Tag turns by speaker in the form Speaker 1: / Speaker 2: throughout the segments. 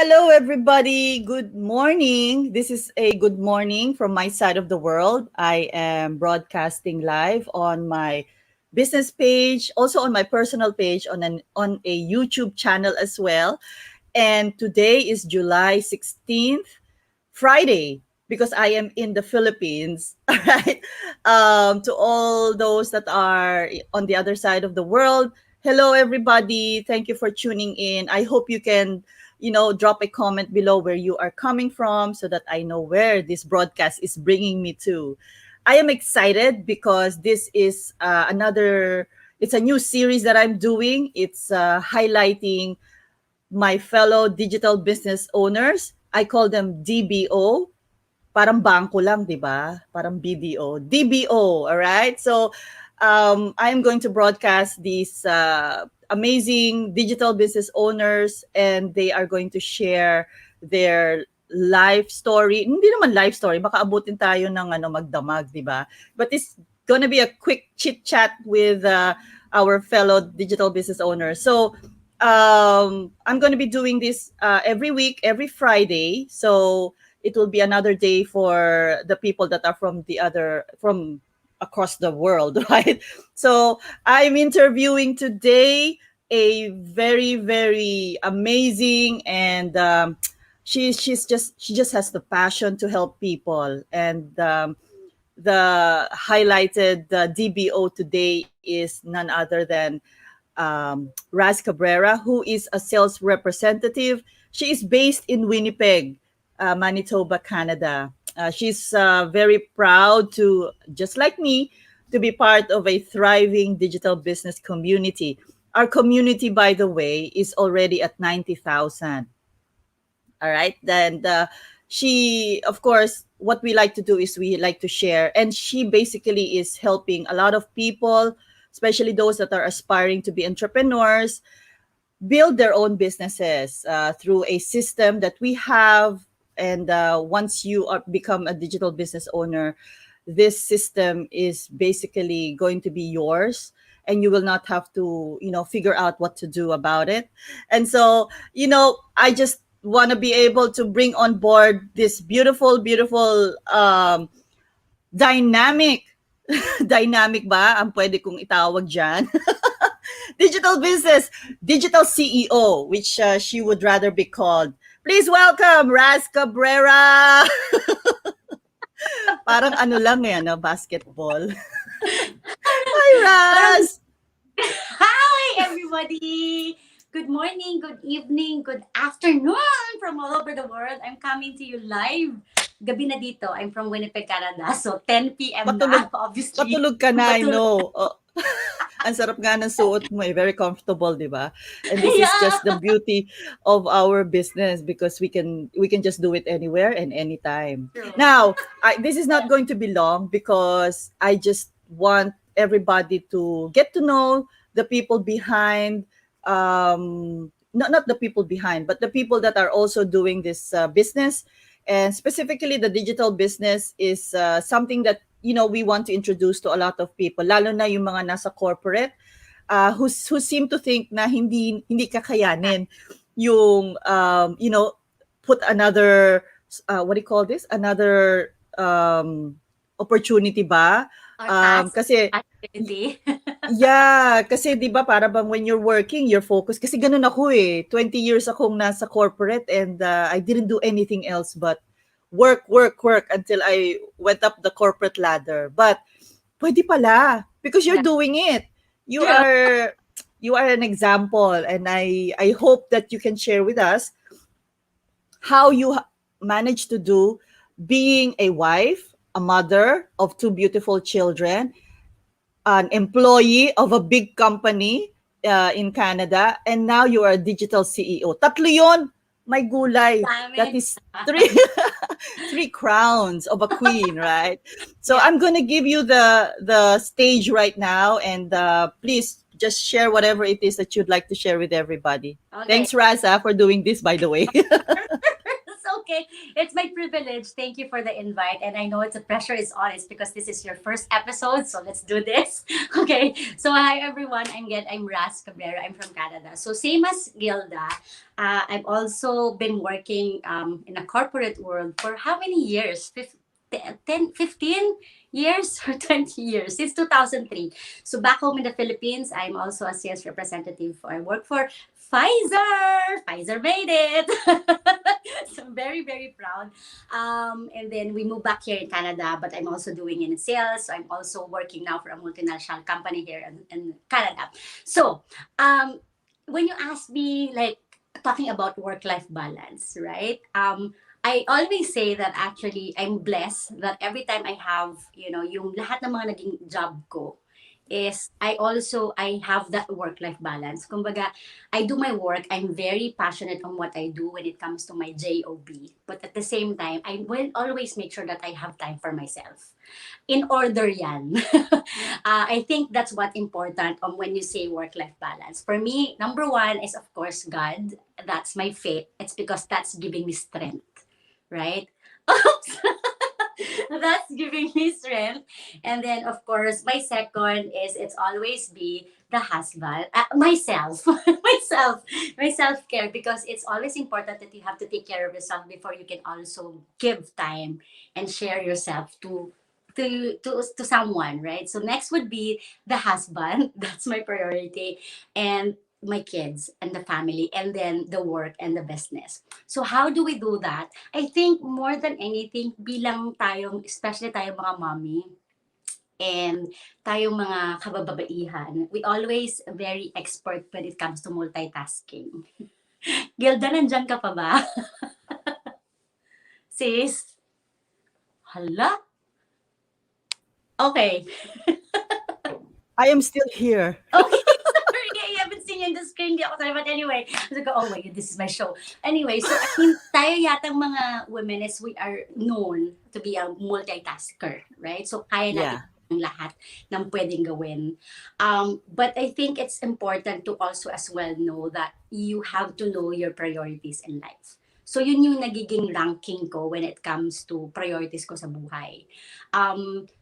Speaker 1: Hello, everybody. Good morning. This is a good morning from my side of the world. I am broadcasting live on my business page, also on my personal page, on a YouTube channel as well. And today is July 16th, Friday, because I am in the Philippines. All right. To all those that are on the other side of the world, hello, everybody. Thank you for tuning in. I hope you can, drop a comment below where you are coming from so that I know where this broadcast is bringing me to. I am excited because this is it's a new series that I'm doing. It's highlighting my fellow digital business owners. I call them DBO. Parang bangko lang, di ba? Parang BDO. DBO, all right? So I'm going to broadcast these amazing digital business owners, and they are going to share their life story. Hindi naman life story, baka abutin tayo ng magdamag, di ba? But it's gonna be a quick chit chat with our fellow digital business owners. So I'm going to be doing this every week, every Friday. So it will be another day for the people that are from across the world, right? So I'm interviewing today a very, very amazing and she just has the passion to help people. And the highlighted DBO today is none other than RAZ Cabrera, who is a sales representative. She is based in Winnipeg, Manitoba, Canada. She's very proud to, just like me, to be part of a thriving digital business community. Our community, by the way, is already at 90,000. All right. Then of course, what we like to do is we like to share. And she basically is helping a lot of people, especially those that are aspiring to be entrepreneurs, build their own businesses through a system that we have. And once you become a digital business owner, this system is basically going to be yours, and you will not have to, figure out what to do about it. And so, I just want to be able to bring on board this beautiful, beautiful, dynamic, dynamic ba ang pwede kong itawag dyan? Digital CEO, which she would rather be called. Please welcome RAZ Cabrera. Parang ano lang basketball. Hi, Raz.
Speaker 2: Hi, everybody. Good morning, good evening, good afternoon from all over the world. I'm coming to you live. Gabi na dito. I'm from Winnipeg, Canada. So 10 p.m. na, obviously.
Speaker 1: Patulog ka na, I know. Ang sarap nga ng suot mo, very comfortable, di ba? And this is just the beauty of our business because we can just do it anywhere and anytime.
Speaker 2: True.
Speaker 1: Now, this is not going to be long because I just want everybody to get to know the people behind, not the people behind, but the people that are also doing this business. And specifically, the digital business is something that we want to introduce to a lot of people, lalo na yung mga nasa corporate who seem to think na hindi kakayanin yung put another what do you call this? Another opportunity ba? Kasi yeah, kasi 'di ba para bang when you're working, you're focused. Kasi ganun ako 20 years akong nasa corporate and I didn't do anything else but work until I went up the corporate ladder. But pwede pala because you're doing it. You are an example, and I hope that you can share with us how you managed to do being a wife, a mother of two beautiful children, an employee of a big company in Canada, and now you are a digital CEO. Tatlo yun. May gulay. That is three crowns of a queen, right? So I'm going to give you the stage right now, and please just share whatever it is that you'd like to share with everybody. Okay. Thanks, Raza, for doing this, by the way.
Speaker 2: It's okay. It's my privilege. Thank you for the invite. And I know it's a pressure is on. It's because this is your first episode. So let's do this. Okay. So hi everyone. I'm RAZ CABRERA. I'm from Canada. So same as Gilda, I've also been working in a corporate world for how many years? 10, 15 years or 20 years since 2003. So back home in the Philippines, I'm also a sales representative. I work for Pfizer. Pfizer made it. So I'm very, very proud. And then we moved back here in Canada, but I'm also doing in sales. So I'm also working now for a multinational company here in Canada. So when you ask me, like, talking about work-life balance, right? I always say that actually I'm blessed that every time I have, yung lahat ng mga naging job ko is I have that work-life balance. Kumbaga, I do my work. I'm very passionate on what I do when it comes to my job. But at the same time, I will always make sure that I have time for myself. In order yan. I think that's what important when you say work-life balance. For me, number one is of course God. That's my faith. It's because that's giving me strength, right? That's giving me strength. And then, of course, my second is it's always be the husband, myself, my self care, because it's always important that you have to take care of yourself before you can also give time and share yourself to someone, right? So next would be the husband. That's my priority, and my kids and the family, and then the work and the business. So how do we do that? I think more than anything, bilang tayong, especially tayong mga mommy, and tayong mga kabababaihan, we always very expert when it comes to multitasking. Gilda, nandyan ka pa ba? Sis? Hala? Okay.
Speaker 1: I am still here.
Speaker 2: Okay, sorry, I haven't seen you in the screen. Di ako sorry, but anyway, I was like, oh my God, this is my show. Anyway, so I mean, tayo yatang mga women is we are known to be a multitasker, right? So kaya natin
Speaker 1: Yeah.
Speaker 2: ang lahat ng pwedeng gawin. But I think it's important to also as well know that you have to know your priorities in life. So yun yung nagiging ranking ko when it comes to priorities ko sa buhay.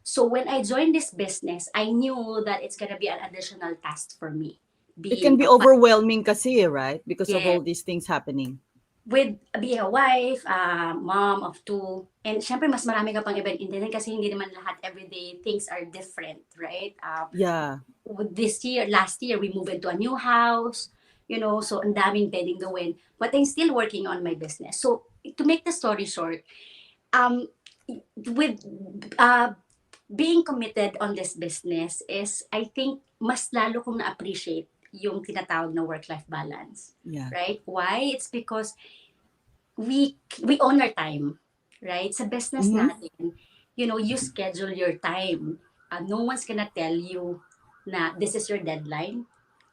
Speaker 2: So when I joined this business, I knew that it's gonna be an additional task for me.
Speaker 1: It can
Speaker 2: Being
Speaker 1: be
Speaker 2: a wife,
Speaker 1: overwhelming kasi, right? Because of
Speaker 2: yeah,
Speaker 1: all these things happening.
Speaker 2: with being a wife, mom of two, and syempre mas marami ka pang ibang intindihan kasi hindi naman lahat everyday things are different, right?
Speaker 1: Yeah.
Speaker 2: Last year, we moved into a new house, so ang daming pwedeng gawin. But I'm still working on my business. So to make the story short, um, with being committed on this business is, I think, mas lalo kong na-appreciate yung tinatawag na work-life balance.
Speaker 1: Yeah.
Speaker 2: Right? Why? It's because we own our time. Right? Sa business
Speaker 1: Mm-hmm.
Speaker 2: natin, you schedule your time. No one's gonna tell you na this is your deadline.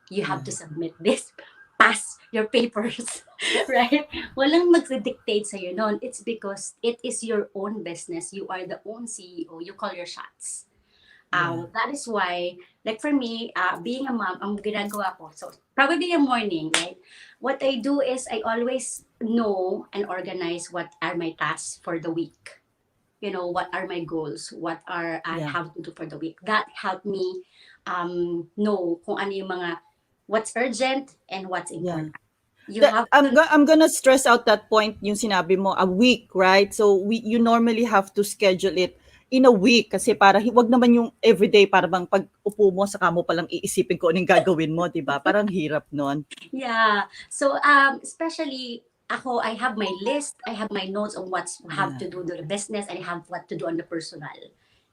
Speaker 2: You have to
Speaker 1: Yeah.
Speaker 2: submit this, pass your papers, right? Walang magdidictate sa'yo nun. It's because it is your own business. You are the own CEO. You call your shots.
Speaker 1: Yeah.
Speaker 2: That is why, like for me, being a mom, ang ginagawa ko, so probably in the morning, right? What I do is I always know and organize what are my tasks for the week. What are my goals, what are I
Speaker 1: Yeah.
Speaker 2: have to do for the week. That helped me know kung ano yung mga what's urgent and what's
Speaker 1: Yeah.
Speaker 2: important. You have to,
Speaker 1: I'm gonna stress out that point yung sinabi mo, a week, right? So you normally have to schedule it in a week kasi para wag naman yung everyday para bang pag upo mo saka mo palang iisipin ko anong gagawin mo, 'di ba? Parang hirap nun.
Speaker 2: yeah. So especially ako, I have my list, I have my notes on what's have
Speaker 1: Yeah.
Speaker 2: to do the business, and I have what to do on the personal.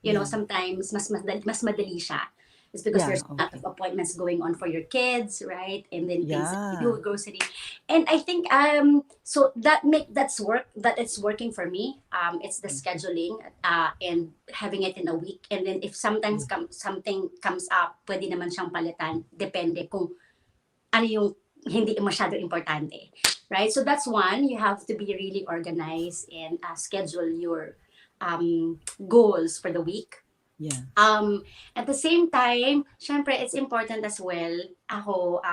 Speaker 1: Yeah.
Speaker 2: Sometimes mas madali siya. It's because
Speaker 1: Yeah,
Speaker 2: there's a lot of
Speaker 1: okay.
Speaker 2: appointments going on for your kids, right? And then things that you
Speaker 1: Yeah.
Speaker 2: do, grocery. And I think so that's work that it's working for me. It's the scheduling and having it in a week. And then if sometimes
Speaker 1: Yeah.
Speaker 2: something comes up, pwede naman siyang palitan, depende kung ano yung hindi masyado importante. Right? So that's one, you have to be really organized and schedule your goals for the week.
Speaker 1: Yeah.
Speaker 2: At the same time, syempre, it's important as well, ako,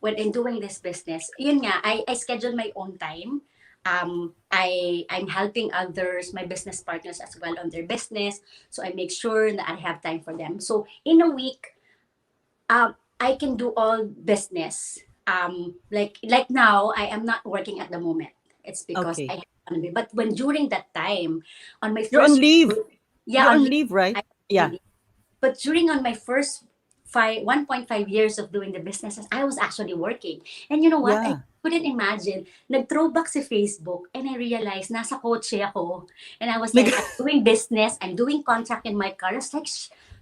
Speaker 2: when in doing this business, yun nga, I schedule my own time. I'm helping others, my business partners as well on their business. So I make sure that I have time for them. So in a week, I can do all business. Like now, I am not working at the moment. It's because
Speaker 1: Okay.
Speaker 2: I have economy. But when during that time, on my
Speaker 1: You're on
Speaker 2: first,
Speaker 1: leave.
Speaker 2: yeah,
Speaker 1: You're
Speaker 2: on
Speaker 1: on
Speaker 2: leave,
Speaker 1: leave, right?
Speaker 2: I on
Speaker 1: Yeah.
Speaker 2: leave. But during on my first 1.5 years of doing the businesses, I was actually working. And you know what? I
Speaker 1: Yeah.
Speaker 2: couldn't imagine. Nag-throwback si Facebook and I realized nasa kotse ako. And I was
Speaker 1: Nag
Speaker 2: like, I'm doing business, I'm doing contract in my car. I was like,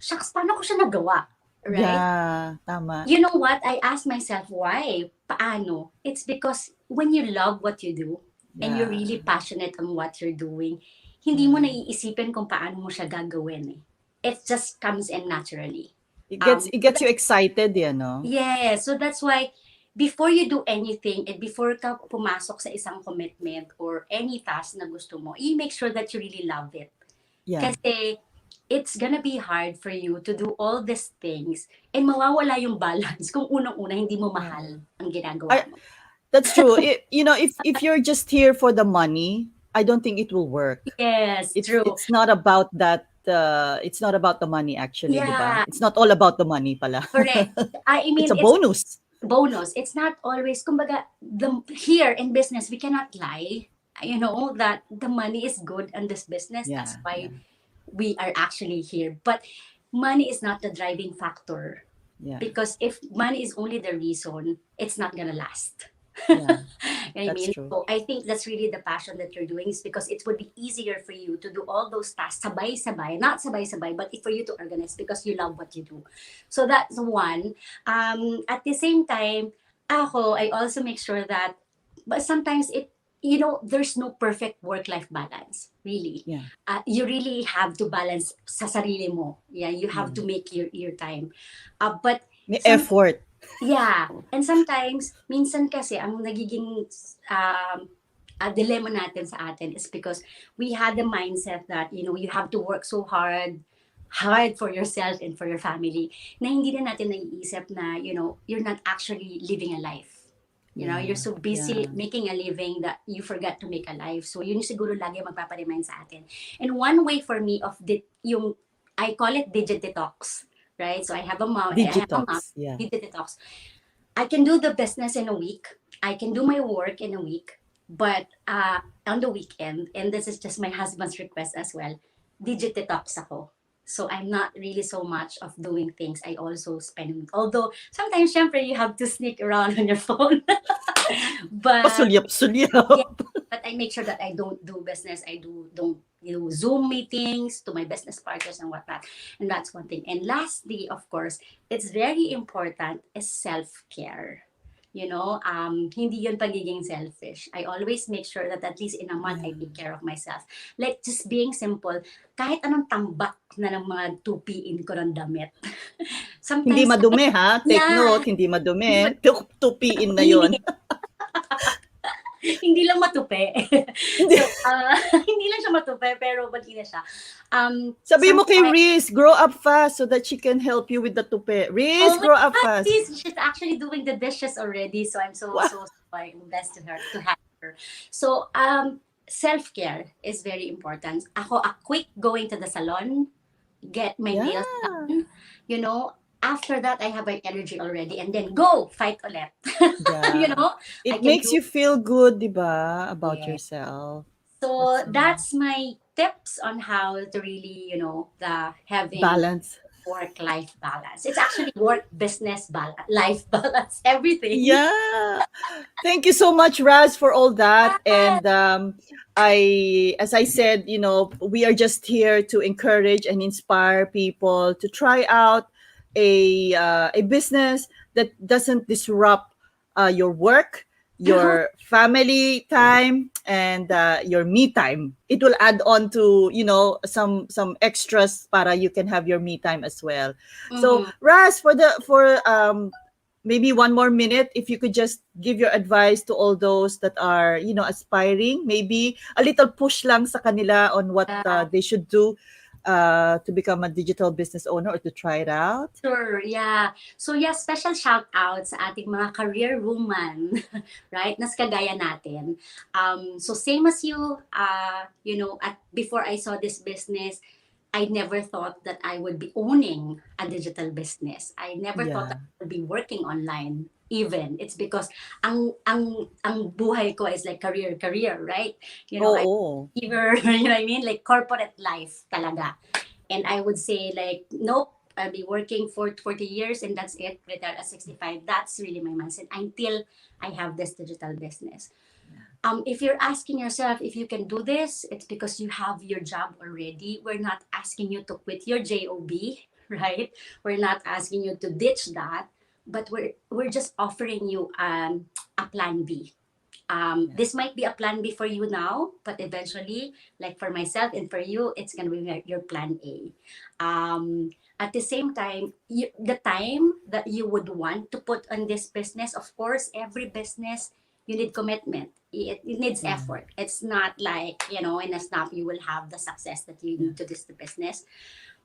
Speaker 2: shucks, paano ko siya nagawa? Right?
Speaker 1: yeah, tama.
Speaker 2: You know what? I asked myself, why? Paano? It's because when you love what you do and you're
Speaker 1: Yeah.
Speaker 2: really passionate on what you're doing, hindi mo
Speaker 1: Yeah.
Speaker 2: naiisipin kung paano mo siya gagawin eh. It just comes in naturally.
Speaker 1: It
Speaker 2: So
Speaker 1: gets you excited, you know.
Speaker 2: yeah, so that's why before you do anything and before ka pumasok sa isang commitment or any task na gusto mo, you make sure that you really love it.
Speaker 1: Yeah.
Speaker 2: Kasi it's gonna be hard for you to do all these things and mawawala yung balance kung unang-una hindi mo
Speaker 1: Yeah.
Speaker 2: mahal ang ginagawa
Speaker 1: I
Speaker 2: mo.
Speaker 1: That's true. If you're just here for the money, I don't think it will work.
Speaker 2: Yes,
Speaker 1: It's
Speaker 2: true.
Speaker 1: it's not about that it's not about the money actually, 'di ba?
Speaker 2: Yeah,
Speaker 1: It's not all about the money pala.
Speaker 2: correct. I
Speaker 1: It's
Speaker 2: mean,
Speaker 1: a
Speaker 2: it's
Speaker 1: bonus.
Speaker 2: bonus. It's not always, kumbaga, here in business, we cannot lie. You know, that the money is good in this business. That's
Speaker 1: Yeah,
Speaker 2: why
Speaker 1: yeah,
Speaker 2: we are actually here. But money is not the driving factor.
Speaker 1: yeah,
Speaker 2: Because if money is only the reason, it's not gonna last.
Speaker 1: yeah.
Speaker 2: I
Speaker 1: That's
Speaker 2: mean,
Speaker 1: true.
Speaker 2: so I think that's really the passion that you're doing is because it would be easier for you to do all those tasks sabay-sabay, not sabay-sabay, but for you to organize because you love what you do. So that's one. At the same time, I also make sure that, but sometimes there's no perfect work-life balance, really.
Speaker 1: Yeah,
Speaker 2: You really have to balance sa sarili mo. Yeah, you have
Speaker 1: yeah.
Speaker 2: to make your time. But
Speaker 1: May
Speaker 2: some
Speaker 1: effort.
Speaker 2: Yeah, and sometimes, minsan kasi, ang nagiging dilemma natin sa atin is because we had the mindset that, you have to work so hard for yourself and for your family, na hindi na natin naiisip na, you're not actually living a life. You're
Speaker 1: Yeah,
Speaker 2: so busy
Speaker 1: yeah.
Speaker 2: making a living that you forgot to make a life. So, yun yung siguro lagi magpaparemind sa atin. And one way for me I call it digit detox, right? So, I have a mom,
Speaker 1: Digitox. Yeah.
Speaker 2: digit detox. I can do the business in a week. I can do my work in a week. But on the weekend, and this is just my husband's request as well, digit detox ako. So I'm not really so much of doing things. I also spend, although sometimes, syempre, you have to sneak around on your phone. But yeah,
Speaker 1: Pasulyap-sulyap.
Speaker 2: but I make sure that I don't do business. I don't do Zoom meetings to my business partners and whatnot. And that's one thing. And lastly, of course, it's very important is self-care. Hindi yun pagiging selfish. I always make sure that at least in a month, I
Speaker 1: Yeah.
Speaker 2: take care of myself. Like, just being simple, kahit anong tambak na ng mga tupiin ko ng damit.
Speaker 1: Hindi
Speaker 2: Sometimes,
Speaker 1: madumi ha. Take
Speaker 2: yeah,
Speaker 1: note, hindi madumi.
Speaker 2: hindi ba,
Speaker 1: Tupiin na yon.
Speaker 2: malinis. Hindi lang matupi.
Speaker 1: Hindi.
Speaker 2: So, hindi lang siya matupi, pero malinis siya.
Speaker 1: Sabi mo kay
Speaker 2: Sometimes,
Speaker 1: Riz, grow up fast so that she can help you with the tupi. Riz,
Speaker 2: oh my
Speaker 1: grow up
Speaker 2: God,
Speaker 1: fast.
Speaker 2: she's actually doing the dishes already. So I'm so,
Speaker 1: Wow.
Speaker 2: so, blessed to have her. So, self-care is very important. Ako, a quick going to the salon, get my nails
Speaker 1: Yeah.
Speaker 2: done. After that, I have my energy already. And then go, fight ulit.
Speaker 1: Yeah.
Speaker 2: I
Speaker 1: It
Speaker 2: can
Speaker 1: makes
Speaker 2: do,
Speaker 1: you feel good, di ba, about
Speaker 2: yeah.
Speaker 1: yourself.
Speaker 2: So
Speaker 1: That's
Speaker 2: that's my tips on how to really, the having
Speaker 1: balance.
Speaker 2: work-life balance. It's actually work, business, life balance, everything.
Speaker 1: Yeah. Thank you so much, Raz, for all that. And as I said, we are just here to encourage and inspire people to try out a business that doesn't disrupt your work, your family time, and your me time. It will add on to some extras para you can have your me time as well. So
Speaker 2: Mhm.
Speaker 1: Raz, for maybe one more minute, if you could just give your advice to all those that are aspiring, maybe a little push lang sa kanila on what
Speaker 2: Yeah.
Speaker 1: they should do to become a digital business owner or to try it out?
Speaker 2: Sure, yeah. So yeah, special shout out sa ating mga career woman, right? Nas kagaya natin. So same as you, at before I saw this business, I never thought that I would be owning a digital business. I never thought
Speaker 1: Yeah.
Speaker 2: that I would be working online even. It's because ang buhay ko is like career, right? I
Speaker 1: Oo.
Speaker 2: either, you know what I mean? Like corporate life talaga. And I would say like, nope, I'll be working for 40 years and that's it, retire at 65. That's really my mindset until I have this digital business. If you're asking yourself if you can do this, it's because you have your job already. We're not asking you to quit your job, right? We're not asking you to ditch that, but we're just offering you a plan B.
Speaker 1: Yeah.
Speaker 2: This might be a plan B for you now, but eventually, like for myself and for you, it's gonna be your plan A. At the same time, the time that you would want to put on this business, of course, every business you need commitment. It needs
Speaker 1: Yeah.
Speaker 2: effort. It's not like in a snap you will have the success that you
Speaker 1: Yeah.
Speaker 2: need to this the business.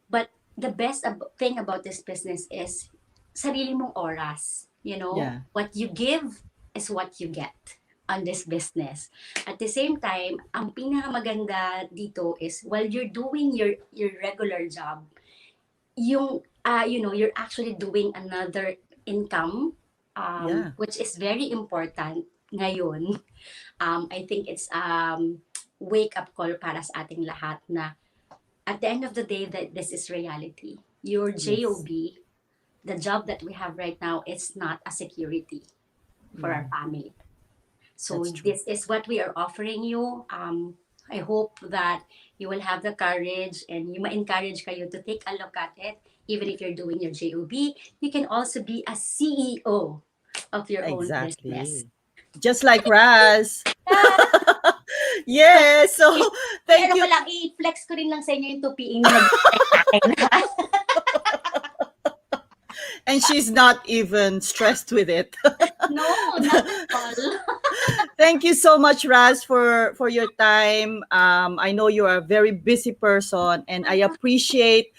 Speaker 2: But the best thing about this business is sarili mong oras.
Speaker 1: Yeah.
Speaker 2: What you give is what you get on this business. At the same time, ang pinakamaganda dito is while you're doing your regular job, you're actually doing another income,
Speaker 1: Yeah.
Speaker 2: which is very important ngayon. I think it's wake up call para sa ating lahat na at the end of the day that this is reality. Your
Speaker 1: Yes.
Speaker 2: job, the job that we have right now, it's not a security for
Speaker 1: Yeah.
Speaker 2: our family. So
Speaker 1: That's true.
Speaker 2: this is what we are offering you. I hope that you will have the courage and you ma-encourage kayo to take a look at it. Even if you're doing your job, you can also be a CEO of your own business.
Speaker 1: Exactly. Just like Raz.
Speaker 2: Ah,
Speaker 1: Yes. So thank
Speaker 2: ano ko
Speaker 1: you.
Speaker 2: lang, i-flex ko rin lang sa inyo yung tupiing na nag-try sa akin.
Speaker 1: And she's not even stressed with it.
Speaker 2: No, not at all.
Speaker 1: Thank you so much, Raz, for your time. I know you're a very busy person, and I appreciate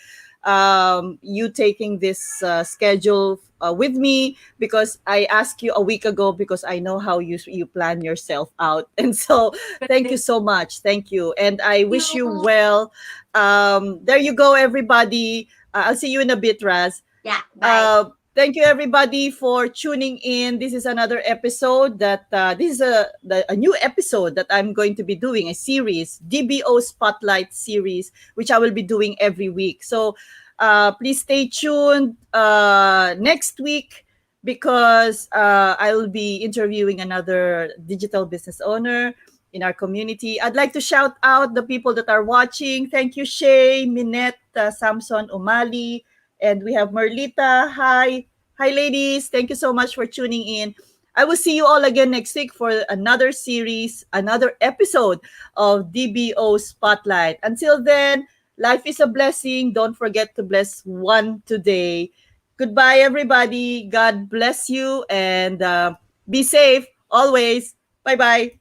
Speaker 1: you taking this schedule with me because I asked you a week ago because I know how you plan yourself out, and so thank you
Speaker 2: Thank
Speaker 1: so much. Thank you, and I wish you
Speaker 2: you.
Speaker 1: well. There you go, everybody. I'll see you in a bit, Raz.
Speaker 2: Yeah, bye.
Speaker 1: Thank you everybody for tuning in. This is another episode that this is a new episode that I'm going to be doing, a series, DBO Spotlight series, which I will be doing every week. So please stay tuned next week because I will be interviewing another digital business owner in our community. I'd like to shout out the people that are watching. Thank you, Shay, Minette, Samson, Umali, and we have Merlita. Hi. Hi, ladies. Thank you so much for tuning in. I will see you all again next week for another series, another episode of DBO Spotlight. Until then, life is a blessing. Don't forget to bless one today. Goodbye, everybody. God bless you and be safe always. Bye bye.